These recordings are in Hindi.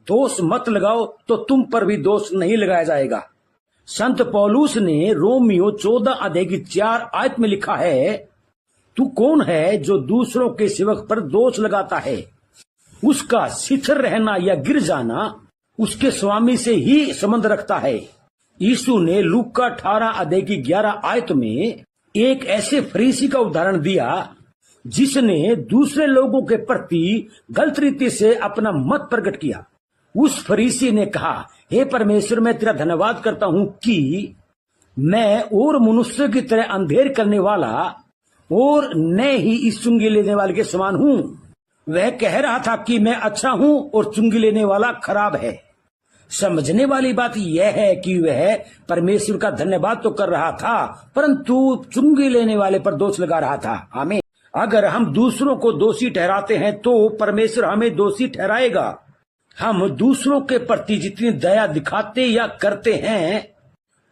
दोष मत लगाओ तो तुम पर भी दोष नहीं लगाया जाएगा। संत पौलुस ने रोमियो 14 अध्याय की 4 आयत में लिखा है, तू कौन है जो दूसरों के सेवक पर दोष लगाता है? उसका शिथिल रहना या गिर जाना उसके स्वामी से ही संबंध रखता है। यीशु ने लूका 18 अध्याय की 11 आयत में एक ऐसे फरीसी का उदाहरण दिया जिसने दूसरे लोगों के प्रति गलत रीति से अपना मत प्रकट किया। उस फरीसी ने कहा, हे परमेश्वर, मैं तेरा धन्यवाद करता हूँ कि मैं और मनुष्य की तरह अंधेर करने वाला और न ही इस चुंगी लेने वाले के समान हूँ। वह कह रहा था कि मैं अच्छा हूँ और चुंगी लेने वाला खराब है। समझने वाली बात यह है कि वह परमेश्वर का धन्यवाद तो कर रहा था, परंतु चुंगी लेने वाले पर दोष लगा रहा था। आमीन। अगर हम दूसरों को दोषी ठहराते हैं तो परमेश्वर हमें दोषी ठहराएगा। हम दूसरों के प्रति जितनी दया दिखाते या करते हैं,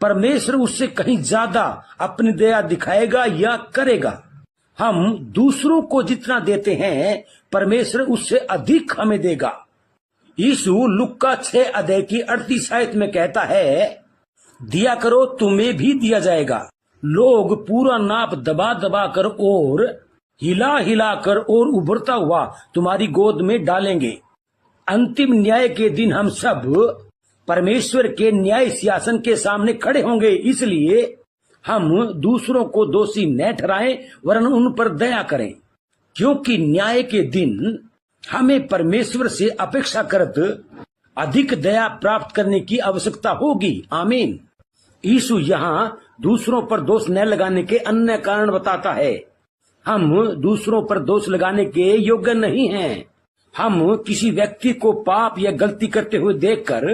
परमेश्वर उससे कहीं ज्यादा अपनी दया दिखाएगा या करेगा। हम दूसरों को जितना देते हैं, परमेश्वर उससे अधिक हमें देगा। यीशु लुक्का 6 अध्याय की 38 आयत में कहता है, दिया करो तुम्हें भी दिया जाएगा। लोग पूरा नाप दबा दबा कर और हिला हिला कर और उभरता हुआ तुम्हारी गोद में डालेंगे। अंतिम न्याय के दिन हम सब परमेश्वर के न्याय सिंहासन के सामने खड़े होंगे। इसलिए हम दूसरों को दोषी न ठहराएं वरन उन पर दया करें, क्योंकि न्याय के दिन हमें परमेश्वर से अपेक्षाकृत अधिक दया प्राप्त करने की आवश्यकता होगी। आमीन। यीशु यहाँ दूसरों पर दोष न लगाने के अन्य कारण बताता है। हम दूसरों पर दोष लगाने के योग्य नहीं हैं। हम किसी व्यक्ति को पाप या गलती करते हुए देखकर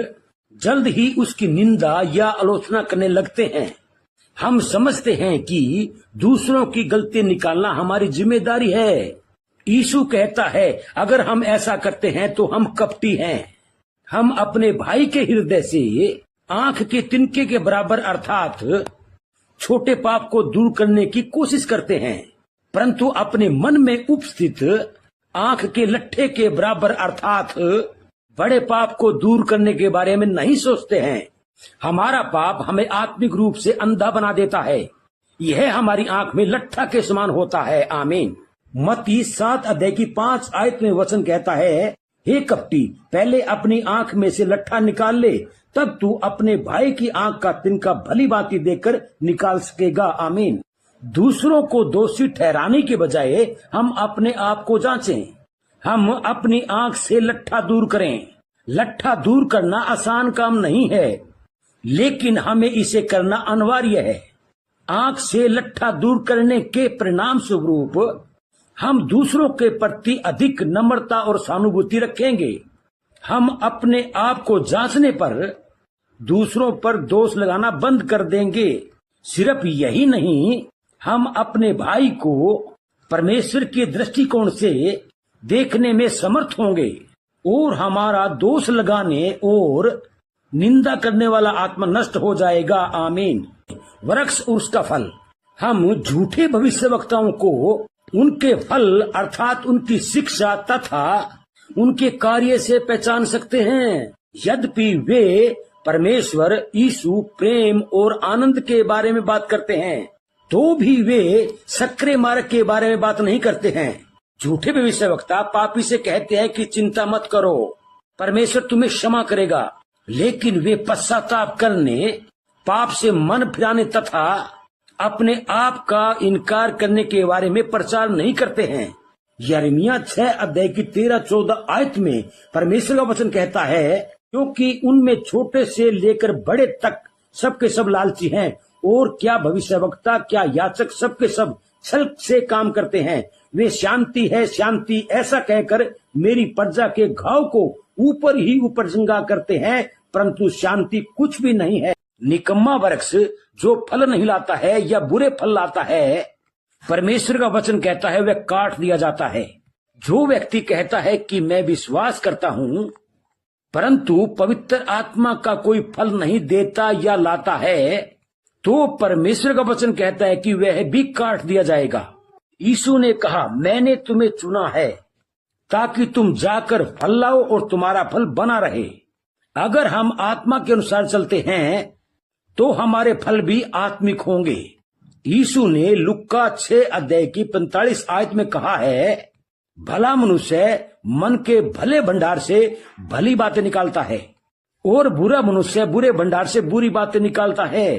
जल्द ही उसकी निंदा या आलोचना करने लगते हैं। हम समझते हैं कि दूसरों की गलती निकालना हमारी जिम्मेदारी है। यीशु कहता है, अगर हम ऐसा करते हैं तो हम कपटी हैं। हम अपने भाई के हृदय से आंख के तिनके के बराबर अर्थात छोटे पाप को दूर करने की कोशिश करते हैं, परंतु अपने मन में उपस्थित आंख के लट्ठे के बराबर अर्थात बड़े पाप को दूर करने के बारे में नहीं सोचते हैं। हमारा पाप हमें आत्मिक रूप से अंधा बना देता है। यह हमारी आंख में लट्ठा के समान होता है। आमीन। मत्ती 7 अध्याय की 5 आयत में वचन कहता है, हे कपटी, पहले अपनी आंख में से लट्ठा निकाल ले, तब तू अपने भाई की आंख का तिनका भली भांति देखकर निकाल सकेगा। आमीन। दूसरों को दोषी ठहराने के बजाय हम अपने आप को जांचें। हम अपनी आंख से लट्ठा दूर करें। लट्ठा दूर करना आसान काम नहीं है, लेकिन हमें इसे करना अनिवार्य है। आंख से लट्ठा दूर करने के परिणाम स्वरूप हम दूसरों के प्रति अधिक नम्रता और सहानुभूति रखेंगे। हम अपने आप को जांचने पर दूसरों पर दोष लगाना बंद कर देंगे। सिर्फ यही नहीं, हम अपने भाई को परमेश्वर के दृष्टिकोण से देखने में समर्थ होंगे और हमारा दोष लगाने और निंदा करने वाला आत्मा नष्ट हो जाएगा। आमीन। वृक्ष और उसका फल। हम झूठे भविष्यवक्ताओं को उनके फल अर्थात उनकी शिक्षा तथा उनके कार्य से पहचान सकते हैं। यद्यपि वे परमेश्वर, यीशु, प्रेम और आनंद के बारे में बात करते हैं, तो भी वे सक्रिय मार्ग के बारे में बात नहीं करते हैं। झूठे भविष्यवक्ता पापी से कहते हैं कि चिंता मत करो, परमेश्वर तुम्हें क्षमा करेगा, लेकिन वे पश्चाताप करने, पाप से मन फिराने तथा अपने आप का इनकार करने के बारे में प्रचार नहीं करते हैं। यिर्मयाह 6 अध्याय की 13-14 आयत में परमेश्वर का वचन कहता है, क्योंकि उनमें छोटे से लेकर बड़े तक सबके सब लालची हैं, और क्या भविष्यवक्ता क्या याचक सबके सब छल से काम करते हैं। वे शांति है शांति ऐसा कहकर मेरी प्रजा के घाव को ऊपर ही ऊपर जंगा करते हैं, परंतु शांति कुछ भी नहीं है। निकम्मा वृक्ष जो फल नहीं लाता है या बुरे फल लाता है, परमेश्वर का वचन कहता है वह काट दिया जाता है। जो व्यक्ति कहता है कि मैं विश्वास करता हूँ परंतु पवित्र आत्मा का कोई फल नहीं देता या लाता है, तो परमेश्वर का वचन कहता है कि वह भी काट दिया जाएगा। यीशु ने कहा, मैंने तुम्हें चुना है ताकि तुम जाकर फल लाओ और तुम्हारा फल बना रहे। अगर हम आत्मा के अनुसार चलते हैं तो हमारे फल भी आत्मिक होंगे। यीशु ने लुक्का 6 अध्याय की 45 आयत में कहा है, भला मनुष्य मन के भले भंडार से भली बातें निकालता है और बुरा मनुष्य बुरे भंडार से बुरी बातें निकालता है,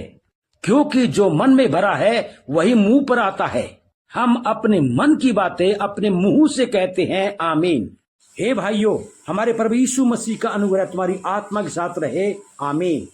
क्योंकि जो मन में भरा है वही मुंह पर आता है। हम अपने मन की बातें अपने मुंह से कहते हैं। आमीन। हे भाइयों, हमारे प्रभु यीशु मसीह का अनुग्रह तुम्हारी आत्मा के साथ रहे। आमीन।